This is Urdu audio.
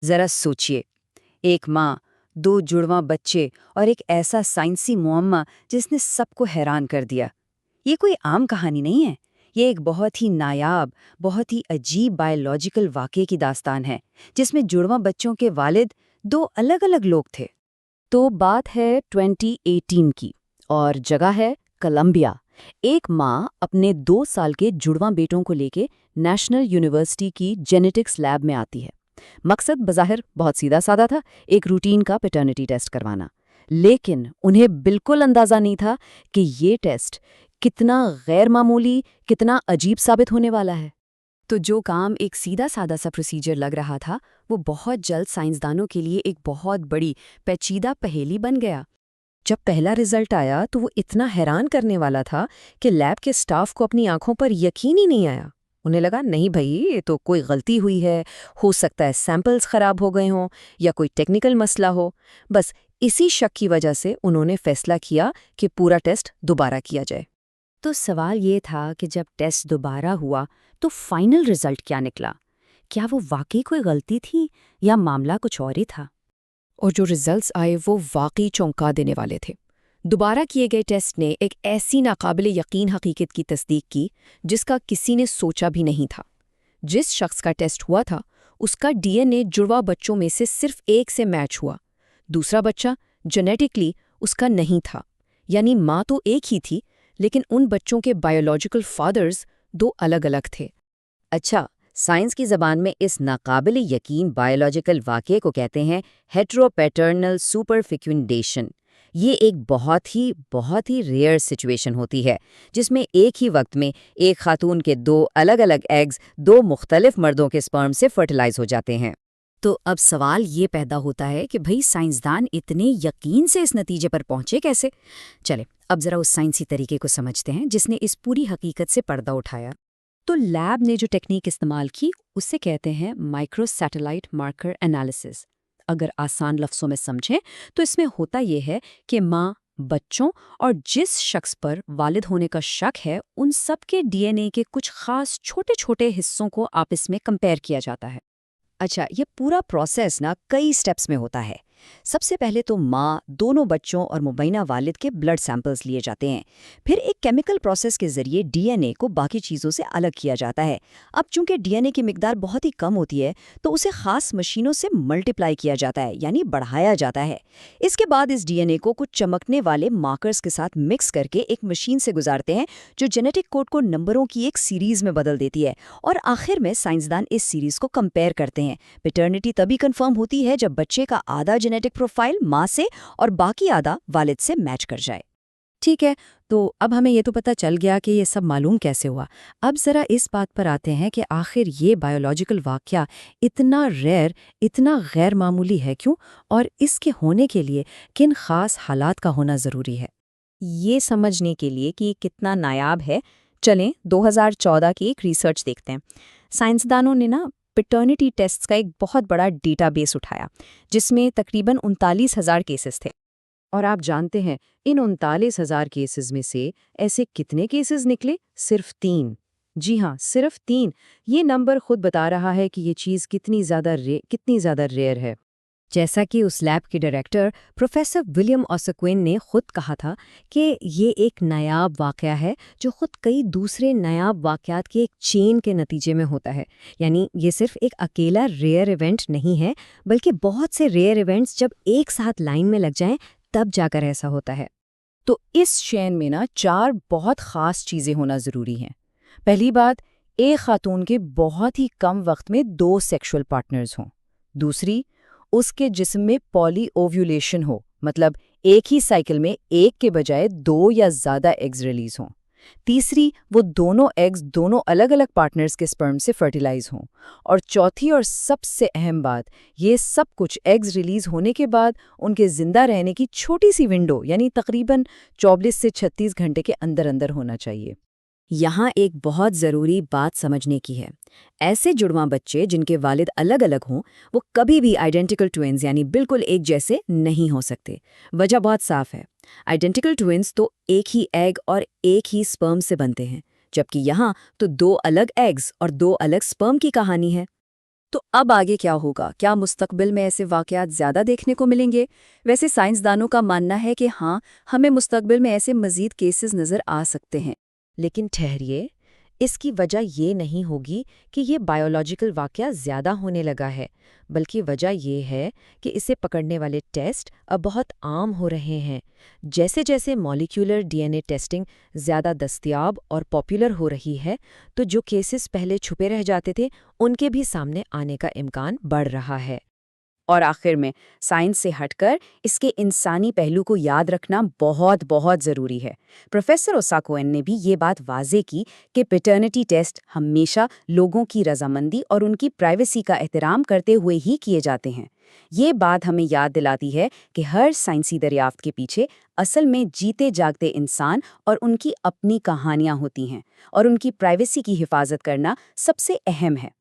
ذرا سوچئے، ایک ماں، دو جڑواں بچے اور ایک ایسا سائنسی معمہ جس نے سب کو حیران کر دیا۔ یہ کوئی عام کہانی نہیں ہے، یہ ایک بہت ہی نایاب، بہت ہی عجیب بائیولوجیکل واقعے کی داستان ہے، جس میں جڑواں بچوں کے والد دو الگ الگ لوگ تھے۔ تو بات ہے 2018 کی اور جگہ ہے کولمبیا۔ ایک ماں اپنے 2 سال کے جڑواں بیٹوں کو لے کے نیشنل یونیورسٹی کی جینیٹکس لیب میں آتی ہے۔ مقصد بظاہر بہت سیدھا سادہ تھا، ایک روٹین کا پیٹرنٹی ٹیسٹ کروانا۔ لیکن انہیں بالکل اندازہ نہیں تھا کہ یہ ٹیسٹ کتنا غیر معمولی، کتنا عجیب ثابت ہونے والا ہے۔ تو جو کام ایک سیدھا سادہ سا پروسیجر لگ رہا تھا، وہ بہت جلد سائنسدانوں کے لیے ایک بہت بڑی پیچیدہ پہیلی بن گیا۔ جب پہلا رزلٹ آیا تو وہ اتنا حیران کرنے والا تھا کہ لیب کے سٹاف کو اپنی آنکھوں پر یقین ہی نہیں آیا۔ انہیں لگا نہیں بھائی، یہ تو کوئی غلطی ہوئی ہے، ہو سکتا ہے سیمپلز خراب ہو گئے ہوں یا کوئی ٹیکنیکل مسئلہ ہو۔ بس اسی شک کی وجہ سے انہوں نے فیصلہ کیا کہ پورا ٹیسٹ دوبارہ کیا جائے۔ تو سوال یہ تھا کہ جب ٹیسٹ دوبارہ ہوا تو فائنل رزلٹ کیا نکلا؟ کیا وہ واقعی کوئی غلطی تھی یا معاملہ کچھ اور ہی تھا؟ اور جو ریزلٹس آئے وہ واقعی چونکا دینے والے تھے۔ دوبارہ کیے گئے ٹیسٹ نے ایک ایسی ناقابل یقین حقیقت کی تصدیق کی جس کا کسی نے سوچا بھی نہیں تھا۔ جس شخص کا ٹیسٹ ہوا تھا اس کا ڈی این اے جڑواں بچوں میں سے صرف ایک سے میچ ہوا۔ دوسرا بچہ جینیٹکلی اس کا نہیں تھا، یعنی ماں تو ایک ہی تھی لیکن ان بچوں کے بایولوجیکل فادرز دو الگ الگ تھے۔ اچھا، سائنس کی زبان میں اس ناقابل یقین بائیولوجیکل واقعے کو کہتے ہیں ہیٹروپیٹرنل سپر فیکونڈیشن۔ یہ ایک بہت ہی ریئر سچویشن ہوتی ہے جس میں ایک ہی وقت میں ایک خاتون کے دو الگ الگ ایگز دو مختلف مردوں کے سپرم سے فرٹیلائز ہو جاتے ہیں۔ تو اب سوال یہ پیدا ہوتا ہے کہ بھئی سائنسدان اتنے یقین سے اس نتیجے پر پہنچے کیسے؟ چلے اب ذرا اس سائنسی طریقے کو سمجھتے ہیں جس نے اس پوری حقیقت سے پردہ اٹھایا۔ تو لیب نے جو ٹیکنیک استعمال کی اسے کہتے ہیں مائکرو سیٹلائٹ مارکر انالیسس۔ اگر آسان لفظوں میں سمجھیں تو اس میں ہوتا یہ ہے کہ ماں، بچوں اور جس شخص پر والد ہونے کا شک ہے ان سب کے ڈی این اے کے کچھ خاص چھوٹے چھوٹے حصوں کو آپس میں کمپیئر کیا جاتا ہے۔ اچھا، یہ پورا پروسیس کئی سٹیپس میں ہوتا ہے۔ سب سے پہلے تو ماں، دونوں بچوں اور مبینہ والد کے بلڈ سیمپلز لیے جاتے ہیں۔ پھر ایک کیمیکل پروسیس کے ذریعے ڈی این اے کو باقی چیزوں سے الگ کیا جاتا ہے۔ اب چونکہ ڈی این اے کی مقدار بہت ہی کم ہوتی ہے تو اسے خاص مشینوں سے ملٹیپلائی کیا جاتا ہے، یعنی بڑھایا جاتا ہے۔ اس کے بعد اس ڈی این اے کو کچھ چمکنے والے مارکرز کے ساتھ مکس کر کے ایک مشین سے گزارتے ہیں جو جینیٹک کوڈ کو نمبروں کی ایک سیریز میں بدل دیتی ہے، اور آخر میں سائنسدان اس سیریز کو کمپیئر کرتے ہیں۔ پیٹرنٹی تبھی کنفرم ہوتی ہے جب بچے کا آدھا جینیٹک پروفائل ماں سے اور باقی آدھا والد سے میچ کر جائے۔ ٹھیک ہے، تو اب ہمیں یہ تو پتہ چل گیا کہ یہ سب معلوم کیسے ہوا۔ اب ذرا اس بات پر آتے ہیں کہ آخر یہ بایولوجیکل واقعہ اتنا ریئر، اتنا غیر معمولی ہے کیوں، اور اس کے ہونے کے لیے کن خاص حالات کا ہونا ضروری ہے؟ یہ سمجھنے کے لیے کہ یہ کتنا نایاب ہے، چلیں 2014 کی ایک ریسرچ دیکھتے ہیں۔ سائنسدانوں نے پیٹرنٹی ٹیسٹ کا ایک بہت بڑا ڈیٹا بیس اٹھایا جس میں تقریباً 39,000 کیسز تھے۔ اور آپ جانتے ہیں ان 39,000 کیسز میں سے ایسے کتنے کیسز نکلے؟ صرف 3۔ جی ہاں، صرف 3۔ یہ نمبر خود بتا رہا ہے کہ یہ چیز کتنی زیادہ ریئر ہے۔ جیسا کہ اس لیب کے ڈائریکٹر پروفیسر ولیم اوسکوین نے خود کہا تھا کہ یہ ایک نایاب واقعہ ہے جو خود کئی دوسرے نایاب واقعات کے ایک چین کے نتیجے میں ہوتا ہے۔ یعنی یہ صرف ایک اکیلا ریئر ایونٹ نہیں ہے بلکہ بہت سے ریئر ایونٹس جب ایک ساتھ لائن میں لگ جائیں تب جا کر ایسا ہوتا ہے۔ تو اس چین میں 4 بہت خاص چیزیں ہونا ضروری ہیں۔ پہلی بات، ایک خاتون کے بہت ہی کم وقت میں 2 سیکشول پارٹنرز ہوں۔ دوسری، اس کے جسم میں پولی اوویولیشن ہو، مطلب ایک ہی سائیکل میں ایک کے بجائے 2 یا زیادہ ایگز ریلیز ہوں۔ تیسری، وہ دونوں ایگز دونوں الگ الگ پارٹنرز کے سپرم سے فرٹیلائز ہوں۔ اور چوتھی اور سب سے اہم بات، یہ سب کچھ ایگز ریلیز ہونے کے بعد ان کے زندہ رہنے کی چھوٹی سی ونڈو، یعنی تقریباً 24 سے 36 گھنٹے کے اندر ہونا چاہیے۔ یہاں ایک بہت ضروری بات سمجھنے کی ہے۔ ایسے جڑواں بچے جن کے والد الگ الگ ہوں وہ کبھی بھی آئیڈینٹیکل ٹوئنز یعنی بالکل ایک جیسے نہیں ہو سکتے۔ وجہ بہت صاف ہے، آئیڈینٹیکل ٹوئنز تو ایک ہی ایگ اور ایک ہی سپرم سے بنتے ہیں، جبکہ یہاں تو 2 الگ ایگز اور 2 الگ سپرم کی کہانی ہے۔ تو اب آگے کیا ہوگا؟ کیا مستقبل میں ایسے واقعات زیادہ دیکھنے کو ملیں گے؟ ویسے سائنسدانوں کا ماننا ہے کہ ہاں، ہمیں مستقبل میں ایسے مزید کیسز نظر آ سکتے ہیں۔ لیکن ٹھہریے، اس کی وجہ یہ نہیں ہوگی کہ یہ بایولوجیکل واقعہ زیادہ ہونے لگا ہے، بلکہ وجہ یہ ہے کہ اسے پکڑنے والے ٹیسٹ اب بہت عام ہو رہے ہیں۔ جیسے جیسے مالیکیولر ڈی این اے ٹیسٹنگ زیادہ دستیاب اور پاپولر ہو رہی ہے، تو جو کیسز پہلے چھپے رہ جاتے تھے ان کے بھی سامنے آنے کا امکان بڑھ رہا ہے۔ اور آخر میں، سائنس سے ہٹ کر اس کے انسانی پہلو کو یاد رکھنا بہت بہت ضروری ہے۔ پروفیسر اوساکوئن نے بھی یہ بات واضح کی کہ پیٹرنٹی ٹیسٹ ہمیشہ لوگوں کی رضامندی اور ان کی پرائیویسی کا احترام کرتے ہوئے ہی کیے جاتے ہیں۔ یہ بات ہمیں یاد دلاتی ہے کہ ہر سائنسی دریافت کے پیچھے اصل میں جیتے جاگتے انسان اور ان کی اپنی کہانیاں ہوتی ہیں، اور ان کی پرائیویسی کی حفاظت کرنا سب سے اہم ہے۔